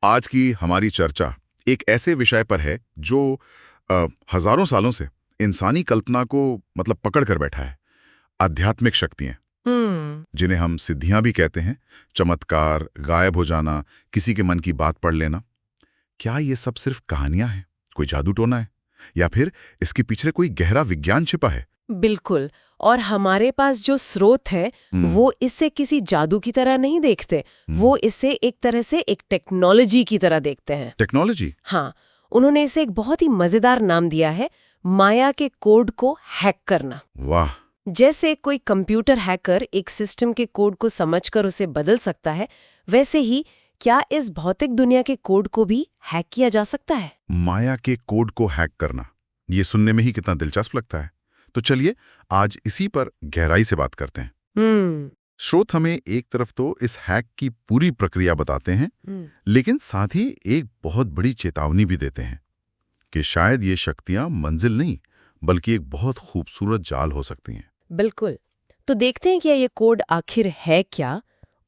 आज की हमारी चर्चा एक ऐसे विषय पर है जो हजारों सालों से इंसानी कल्पना को मतलब पकड़ कर बैठा है। आध्यात्मिक शक्तियां, जिन्हें हम सिद्धियां भी कहते हैं, चमत्कार, गायब हो जाना, किसी के मन की बात पढ़ लेना। क्या ये सब सिर्फ कहानियां हैं, कोई जादू टोना है, या फिर इसके पीछे कोई गहरा विज्ञान छिपा है? बिल्कुल। और हमारे पास जो स्रोत है वो इसे किसी जादू की तरह नहीं देखते। वो इसे एक तरह से एक टेक्नोलॉजी की तरह देखते हैं। टेक्नोलॉजी? हाँ, उन्होंने इसे एक बहुत ही मजेदार नाम दिया है, माया के कोड को हैक करना। वाह! जैसे कोई कंप्यूटर हैकर एक सिस्टम के कोड को समझकर उसे बदल सकता है, वैसे ही क्या इस भौतिक दुनिया के कोड को भी हैक किया जा सकता है? माया के कोड को हैक करना, ये सुनने में ही कितना दिलचस्प लगता है। तो चलिए आज इसी पर गहराई से बात करते हैं। स्रोत हमें एक तरफ तो इस हैक की पूरी प्रक्रिया बताते हैं, लेकिन साथ ही एक बहुत बड़ी चेतावनी भी देते हैं कि शायद ये शक्तियां मंजिल नहीं बल्कि एक बहुत खूबसूरत जाल हो सकती हैं। बिल्कुल। तो देखते हैं कि ये कोड आखिर है क्या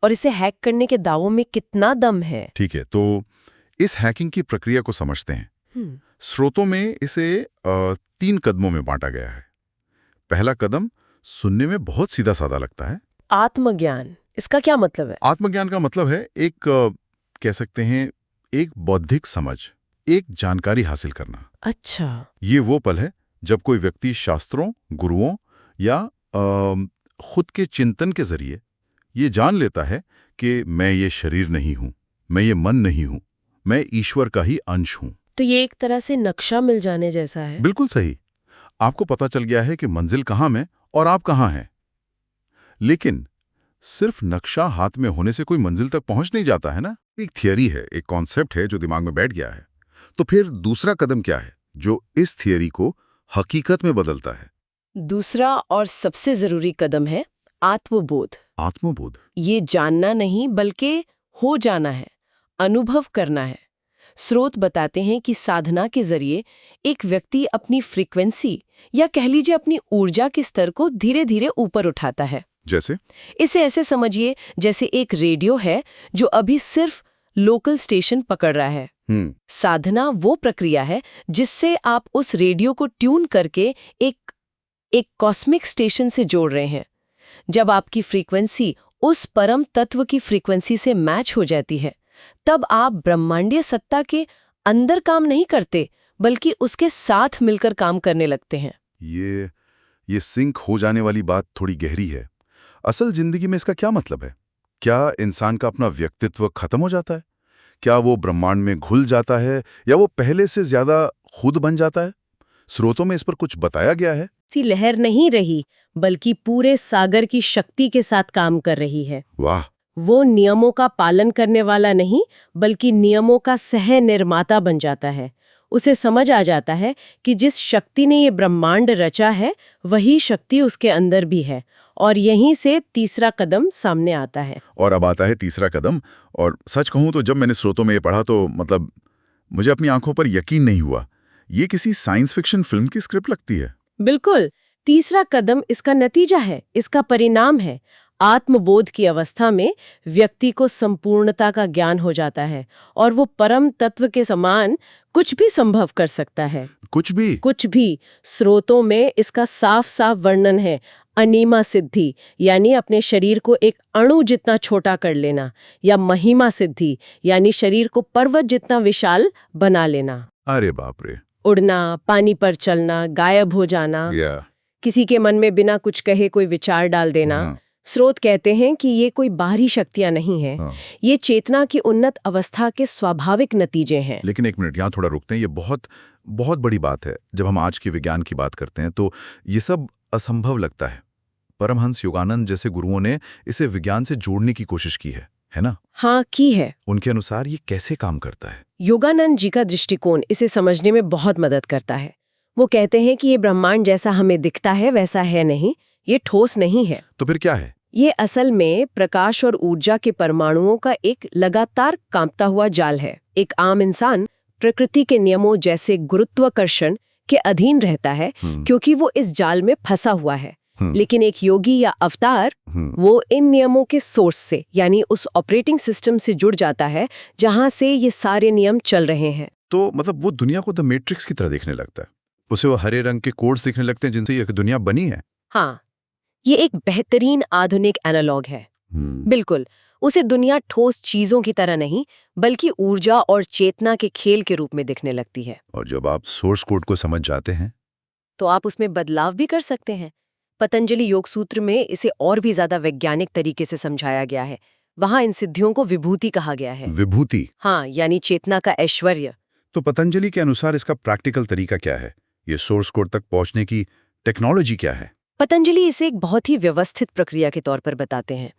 और इसे हैक करने के दावों में कितना दम है। ठीक है, तो इस हैकिंग की प्रक्रिया को समझते हैं। स्रोतों में इसे 3 कदमों में बांटा गया है। पहला कदम सुनने में बहुत सीधा साधा लगता है। आत्मज्ञान, इसका क्या मतलब है? आत्मज्ञान का मतलब है एक कह सकते हैं एक बौद्धिक समझ, एक जानकारी हासिल करना। अच्छा। ये वो पल है जब कोई व्यक्ति शास्त्रों, गुरुओं या खुद के चिंतन के जरिए ये जान लेता है कि मैं ये शरीर नहीं हूं, मैं ये मन नहीं हूं, मैं ईश्वर का ही अंश हूं। तो ये एक तरह से नक्शा मिल जाने जैसा है। बिल्कुल सही। आपको पता चल गया है कि मंजिल कहाँ में और आप कहाँ हैं। लेकिन सिर्फ नक्शा हाथ में होने से कोई मंजिल तक पहुंच नहीं जाता है ना। एक थियरी है, एक कॉन्सेप्ट है जो दिमाग में बैठ गया है। तो फिर दूसरा कदम क्या है जो इस थियरी को हकीकत में बदलता है? दूसरा और सबसे जरूरी कदम है आत्मबोध। आत्मबोध? ये जानना नहीं बल्कि हो जाना है, अनुभव करना है। स्रोत बताते हैं कि साधना के जरिए एक व्यक्ति अपनी फ्रीक्वेंसी या कह लीजिए अपनी ऊर्जा के स्तर को धीरे धीरे ऊपर उठाता है। जैसे? इसे ऐसे समझिए जैसे एक रेडियो है जो अभी सिर्फ लोकल स्टेशन पकड़ रहा है। साधना वो प्रक्रिया है जिससे आप उस रेडियो को ट्यून करके एक कॉस्मिक स्टेशन से जोड़ रहे हैं। जब आपकी फ्रीक्वेंसी उस परम तत्व की फ्रीक्वेंसी से मैच हो जाती है, तब आप ब्रह्मांडीय सत्ता के अंदर काम नहीं करते बल्कि उसके साथ मिलकर काम करने लगते हैं। ये सिंक हो जाने वाली बात थोड़ी गहरी है। असल जिंदगी में इसका क्या मतलब है? क्या इंसान का अपना व्यक्तित्व खत्म हो जाता है? क्या वो ब्रह्मांड में घुल जाता है या वो पहले से ज्यादा खुद बन जाता है? स्रोतों में इस पर कुछ बताया गया है? सी लहर नहीं रही बल्कि पूरे सागर की शक्ति के साथ काम कर रही है। वाह! वो नियमों का पालन करने वाला नहीं बल्कि नियमों का सह निर्माता बन जाता है। उसे समझ आ जाता है कि जिस शक्ति ने ये ब्रह्मांड रचा है वही शक्ति उसके अंदर भी है, और यहीं से तीसरा कदम सामने आता है। और अब आता है तीसरा कदम। और सच कहूं तो जब मैंने स्रोतों में ये पढ़ा तो मतलब मुझे अपनी आंखों पर यकीन नहीं हुआ। ये किसी साइंस फिक्शन फिल्म की स्क्रिप्ट लगती है। बिल्कुल। तीसरा कदम इसका नतीजा है, इसका परिणाम है। आत्मबोध की अवस्था में व्यक्ति को संपूर्णता का ज्ञान हो जाता है और वो परम तत्व के समान कुछ भी संभव कर सकता है। कुछ भी? कुछ भी। स्रोतों में इसका साफ साफ वर्णन है। अनीमा सिद्धि यानी अपने शरीर को एक अणु जितना छोटा कर लेना, या महिमा सिद्धि यानी शरीर को पर्वत जितना विशाल बना लेना। अरे बाप रे! उड़ना, पानी पर चलना, गायब हो जाना, किसी के मन में बिना कुछ कहे कोई विचार डाल देना। स्रोत कहते हैं कि ये कोई बाहरी शक्तियां नहीं हैं। ये चेतना की उन्नत अवस्था के स्वाभाविक नतीजे हैं। लेकिन एक मिनट, यहाँ थोड़ा रुकते हैं। ये बहुत बहुत बड़ी बात है। जब हम आज के विज्ञान की बात करते हैं तो ये सब असंभव लगता है। परमहंस योगानंद जैसे गुरुओं ने इसे विज्ञान से जोड़ने की कोशिश की है ना? हाँ, की है। उनके अनुसार ये कैसे काम करता है? योगानंद जी का दृष्टिकोण इसे समझने में बहुत मदद करता है। वो कहते हैं कि ये ब्रह्मांड जैसा हमें दिखता है वैसा है नहीं, ये ठोस नहीं है। तो फिर क्या है? ये असल में प्रकाश और ऊर्जा के परमाणुओं का एक लगातार कांपता हुआ जाल है। एक आम इंसान प्रकृति के नियमों जैसे गुरुत्वाकर्षण के अधीन रहता है क्योंकि वो इस जाल में फंसा हुआ है। लेकिन एक योगी या अवतार वो इन नियमों के सोर्स से यानी उस ऑपरेटिंग सिस्टम से जुड़ जाता है जहां से ये सारे नियम चल रहे हैं। तो मतलब वो दुनिया को द मैट्रिक्स की तरह देखने लगता है, उसे वो हरे रंग के कोड्स दिखने लगते हैं जिनसे ये दुनिया बनी है। हाँ, ये एक बेहतरीन आधुनिक एनालॉग है। बिल्कुल, उसे दुनिया ठोस चीजों की तरह नहीं बल्कि ऊर्जा और चेतना के खेल के रूप में दिखने लगती है। और जब आप सोर्स कोड को समझ जाते हैं तो आप उसमें बदलाव भी कर सकते हैं। पतंजलि योग सूत्र में इसे और भी ज्यादा वैज्ञानिक तरीके से समझाया गया है। वहां इन सिद्धियों को विभूति कहा गया है। विभूति? हाँ, यानी चेतना का ऐश्वर्य। तो पतंजलि के अनुसार इसका प्रैक्टिकल तरीका क्या है? ये सोर्स कोड तक पहुंचने की टेक्नोलॉजी क्या है? पतंजलि इसे एक बहुत ही व्यवस्थित प्रक्रिया के तौर पर बताते हैं।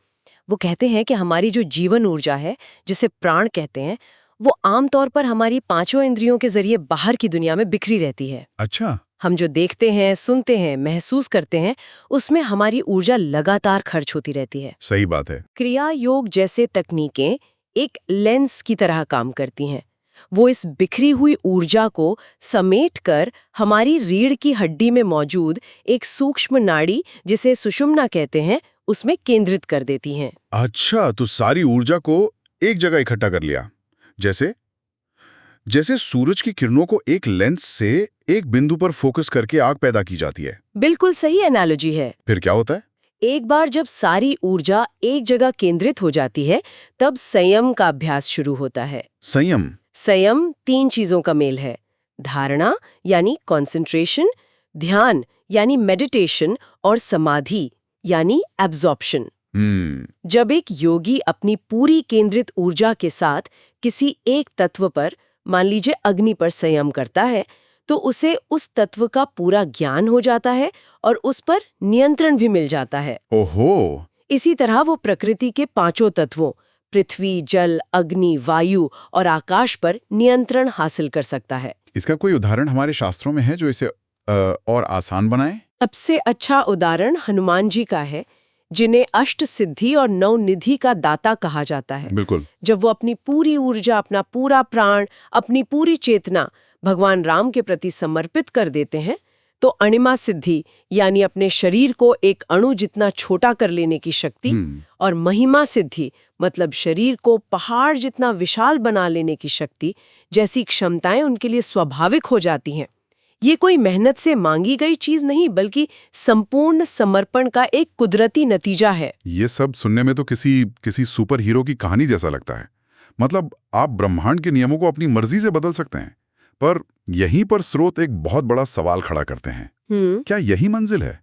वो कहते हैं कि हमारी जो जीवन ऊर्जा है, जिसे प्राण कहते हैं, वो आमतौर पर हमारी पांचों इंद्रियों के जरिए बाहर की दुनिया में बिखरी रहती है। अच्छा। हम जो देखते हैं, सुनते हैं, महसूस करते हैं, उसमें हमारी ऊर्जा लगातार खर्च होती रहती है। सही बात है। क्रिया योग जैसे तकनीकें एक लेंस की तरह काम करती हैं। वो इस बिखरी हुई ऊर्जा को समेटकर हमारी रीढ़ की हड्डी में मौजूद एक सूक्ष्म नाड़ी, जिसे सुषुम्ना कहते हैं, उसमें केंद्रित कर देती हैं। अच्छा, तो सारी ऊर्जा को एक जगह इकट्ठा कर लिया। जैसे सूरज की किरणों को एक लेंस से एक बिंदु पर फोकस करके आग पैदा की जाती है। बिल्कुल सही एनालॉजी है। फिर क्या होता है? एक बार जब सारी ऊर्जा एक जगह केंद्रित हो जाती है, तब संयम का अभ्यास शुरू होता है। संयम? संयम 3 चीजों का मेल है। धारणा यानी कंसंट्रेशन, ध्यान यानी मेडिटेशन, और समाधि यानी एब्जॉर्प्शन। जब एक योगी अपनी पूरी केंद्रित ऊर्जा के साथ किसी एक तत्व पर, मान लीजिए अग्नि पर, संयम करता है, तो उसे उस तत्व का पूरा ज्ञान हो जाता है और उस पर नियंत्रण भी मिल जाता है। ओहो! इसी तरह वो प्रकृति के 5 तत्वों पृथ्वी, जल, अग्नि, वायु और आकाश पर नियंत्रण हासिल कर सकता है। इसका कोई उदाहरण हमारे शास्त्रों में है जो इसे और आसान बनाए? सबसे अच्छा उदाहरण हनुमान जी का है, जिन्हें अष्ट सिद्धि और 9 निधि का दाता कहा जाता है। बिल्कुल। जब वो अपनी पूरी ऊर्जा, अपना पूरा प्राण, अपनी पूरी चेतना भगवान राम के प्रति समर्पित कर देते हैं, तो अणिमा सिद्धि यानी अपने शरीर को एक अणु जितना छोटा कर लेने की शक्ति, और महिमा सिद्धि मतलब शरीर को पहाड़ जितना विशाल बना लेने की शक्ति जैसी क्षमताएं उनके लिए स्वाभाविक हो जाती हैं। ये कोई मेहनत से मांगी गई चीज नहीं, बल्कि संपूर्ण समर्पण का एक कुदरती नतीजा है। ये सब सुनने में तो किसी सुपर हीरो की कहानी जैसा लगता है। मतलब आप ब्रह्मांड के नियमों को अपनी मर्जी से बदल सकते हैं। पर यहीं पर स्रोत एक बहुत बड़ा सवाल खड़ा करते हैं। क्या यही मंजिल है,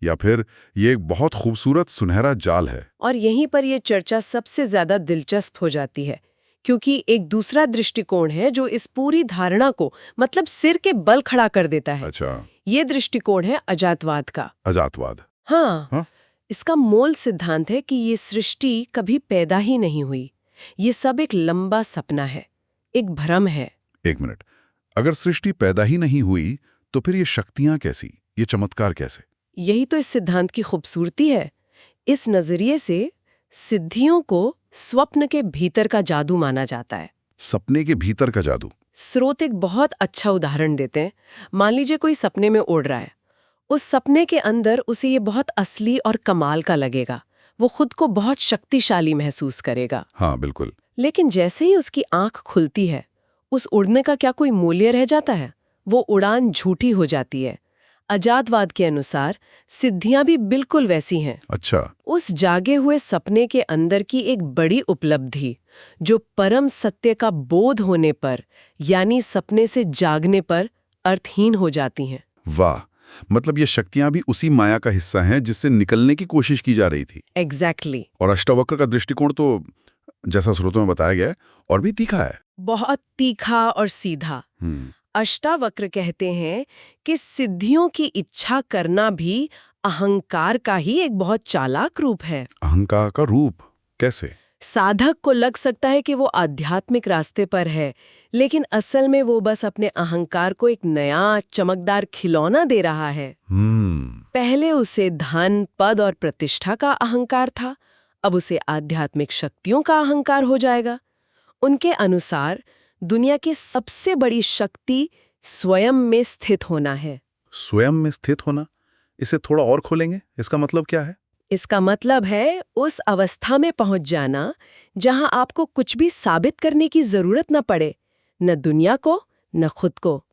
या फिर ये एक बहुत खूबसूरत सुनहरा जाल है? और यहीं पर यह चर्चा सबसे ज्यादा दिलचस्प हो जाती है, क्योंकि एक दूसरा दृष्टिकोण है जो इस पूरी धारणा को मतलब सिर के बल खड़ा कर देता है। अच्छा। ये दृष्टिकोण है अजातवाद का। अजातवाद? हाँ? इसका मूल सिद्धांत है कि ये सृष्टि कभी पैदा ही नहीं हुई। ये सब एक लंबा सपना है, एक भ्रम है। एक मिनट, अगर सृष्टि पैदा ही नहीं हुई तो फिर ये शक्तियां कैसी, ये चमत्कार कैसे? यही तो इस सिद्धांत की खूबसूरती है। इस नजरिए से सिद्धियों को स्वप्न के भीतर का जादू माना जाता है। सपने के भीतर का जादू? स्रोत एक बहुत अच्छा उदाहरण देते हैं। मान लीजिए कोई सपने में उड़ रहा है। उस सपने के अंदर उसे ये बहुत असली और कमाल का लगेगा। वो खुद को बहुत शक्तिशाली महसूस करेगा। हाँ बिल्कुल। लेकिन जैसे ही उसकी आंख खुलती है, उस उड़ने का क्या कोई मूल्य रह जाता है? वो उड़ान झूठी हो जाती है। अजातवाद के अनुसार सिद्धियां भी बिल्कुल वैसी हैं। अच्छा। उस जागे हुए सपने के अंदर की एक बड़ी उपलब्धि, जो परम सत्य का बोध होने पर यानी सपने से जागने पर अर्थहीन हो जाती हैं। वाह, मतलब ये शक्तियां भी उसी माया का हिस्सा हैं जिससे निकलने की कोशिश की जा रही थी। एग्जैक्टली। और अष्टावक्र का दृष्टिकोण तो जैसा स्रोतों में बताया गया है और भी तीखा है। बहुत तीखा और सीधा। अष्टावक्र कहते हैं कि सिद्धियों की इच्छा करना भी अहंकार का ही एक बहुत चालाक रूप है। अहंकार का रूप कैसे? साधक को लग सकता है कि वो आध्यात्मिक रास्ते पर है, लेकिन असल में वो बस अपने अहंकार को एक नया चमकदार खिलौना दे रहा है। पहले उसे धन, पद और प्रतिष्ठा का अहंकार था, अब उसे आध्यात्मिक शक्तियों का अहंकार हो जाएगा। उनके अनुसार दुनिया की सबसे बड़ी शक्ति स्वयं में स्थित होना है। स्वयं में स्थित होना? इसे थोड़ा और खोलेंगे, इसका मतलब क्या है? इसका मतलब है उस अवस्था में पहुंच जाना जहां आपको कुछ भी साबित करने की जरूरत न पड़े, न दुनिया को न खुद को।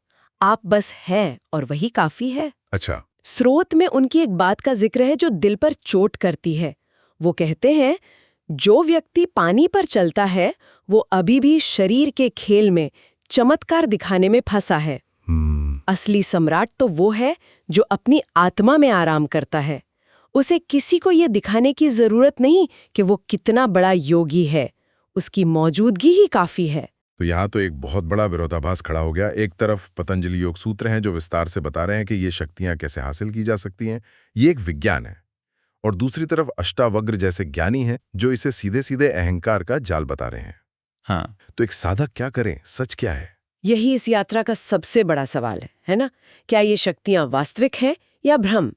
आप बस हैं और वही काफी है। अच्छा। स्रोत में उनकी एक बात का जिक्र है जो दिल पर चोट करती है। वो कहते हैं, जो व्यक्ति पानी पर चलता है वो अभी भी शरीर के खेल में चमत्कार दिखाने में फंसा है। असली सम्राट तो वो है जो अपनी आत्मा में आराम करता है। उसे किसी को ये दिखाने की जरूरत नहीं कि वो कितना बड़ा योगी है, उसकी मौजूदगी ही काफी है। तो यहाँ तो एक बहुत बड़ा विरोधाभास खड़ा हो गया। एक तरफ पतंजलि योग सूत्र हैं जो विस्तार से बता रहे हैं कि ये शक्तियाँ कैसे हासिल की जा सकती हैं, ये एक विज्ञान है, और दूसरी तरफ अष्टावक्र जैसे ज्ञानी हैं जो इसे सीधे सीधे अहंकार का जाल बता रहे हैं। हाँ, तो एक साधक क्या करें, सच क्या है? यही इस यात्रा का सबसे बड़ा सवाल है ना? क्या ये शक्तियां वास्तविक है या भ्रम?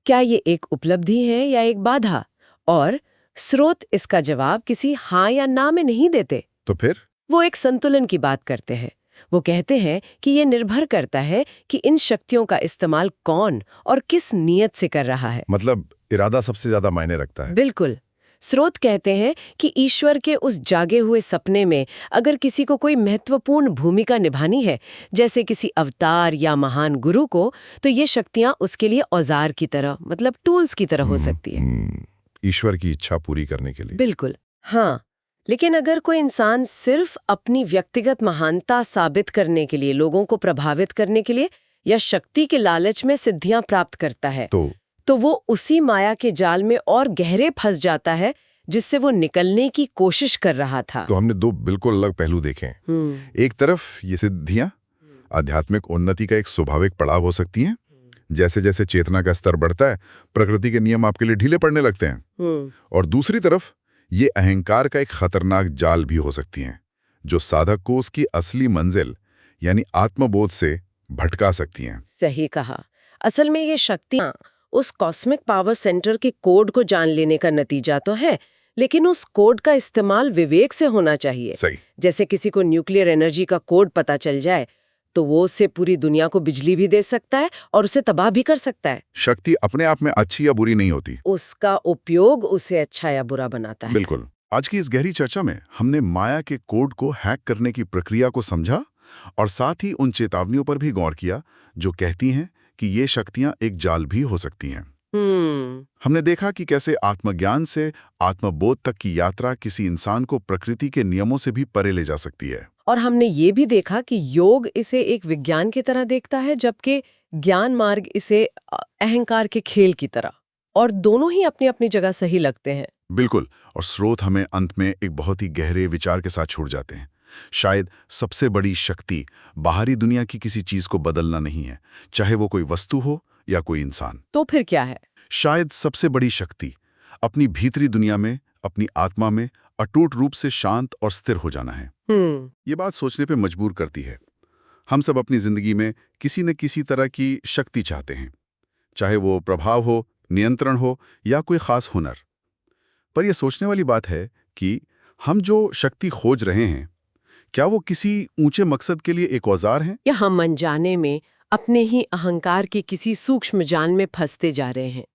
क्या ये एक उपलब्धि है या एक बाधा? और स्रोत इसका जवाब किसी हाँ या ना में नहीं देते। तो फिर वो एक संतुलन की बात करते हैं। वो कहते हैं कि ये निर्भर करता है कि इन शक्तियों का इस्तेमाल कौन और किस नीयत से कर रहा है। मतलब इरादा सबसे ज्यादा मायने रखता है। बिल्कुल। स्रोत कहते हैं कि ईश्वर के उस जागे हुए सपने में अगर किसी को कोई महत्वपूर्ण भूमिका निभानी है, जैसे किसी अवतार या महान गुरु को, तो ये शक्तियां उसके लिए औजार की तरह, मतलब टूल्स की तरह हो सकती है। ईश्वर की इच्छा पूरी करने के लिए। बिल्कुल, हाँ। लेकिन अगर कोई इंसान सिर्फ अपनी व्यक्तिगत महानता साबित करने के लिए, लोगों को प्रभावित करने के लिए या शक्ति के लालच में सिद्धियां प्राप्त करता है, तो वो उसी माया के जाल में और गहरे फंस जाता है जिससे वो निकलने की कोशिश कर रहा था। तो हमने दो बिल्कुल अलग पहलू देखे हैं। एक तरफ ये सिद्धियां आध्यात्मिक उन्नति का एक स्वाभाविक पड़ाव हो सकती हैं। जैसे जैसे चेतना का स्तर बढ़ता है, प्रकृति के नियम आपके लिए ढीले पड़ने लगते हैं। और दूसरी तरफ ये अहंकार का एक खतरनाक जाल भी हो सकती हैं, जो साधक को उसकी असली मंजिल यानी आत्मबोध से भटका सकती हैं। सही कहा। असल में ये शक्तियां उस कॉस्मिक पावर सेंटर के कोड को जान लेने का नतीजा तो है, लेकिन उस कोड का इस्तेमाल विवेक से होना चाहिए। सही। जैसे किसी को न्यूक्लियर एनर्जी का कोड पता चल जाए तो वो उससे पूरी दुनिया को बिजली भी दे सकता है और उसे तबाह भी कर सकता है। शक्ति अपने आप में अच्छी या बुरी नहीं होती, उसका उपयोग उसे अच्छा या बुरा बनाता है। बिल्कुल। आज की इस गहरी चर्चा में हमने माया के कोड को हैक करने की प्रक्रिया को समझा और साथ ही उन चेतावनियों पर भी गौर किया जो कहती हैं कि ये शक्तियां एक जाल भी हो सकती हैं। हमने देखा कि कैसे आत्मज्ञान से आत्मबोध तक की यात्रा किसी इंसान को प्रकृति के नियमों से भी परे ले जा सकती है। और हमने ये भी देखा कि योग इसे एक विज्ञान की तरह देखता है, जबकि ज्ञान मार्ग इसे अहंकार के खेल की तरह, और दोनों ही अपनी अपनी जगह सही लगते हैं। बिल्कुल। और स्रोत हमें अंत में एक बहुत ही गहरे विचार के साथ छोड़ जाते हैं। शायद सबसे बड़ी शक्ति बाहरी दुनिया की किसी चीज को बदलना नहीं है, चाहे वो कोई वस्तु हो या कोई इंसान। तो फिर क्या है? शायद सबसे बड़ी शक्ति अपनी भीतरी दुनिया में, अपनी आत्मा में अटूट रूप से शांत और स्थिर हो जाना है। ये बात सोचने पे मजबूर करती है। हम सब अपनी जिंदगी में किसी न किसी तरह की शक्ति चाहते हैं, चाहे वो प्रभाव हो, नियंत्रण हो या कोई खास हुनर। पर यह सोचने वाली बात है कि हम जो शक्ति खोज रहे हैं, क्या वो किसी ऊंचे मकसद के लिए एक औजार है, या हम अनजाने में अपने ही अहंकार के किसी सूक्ष्म जाल में फंसते जा रहे हैं?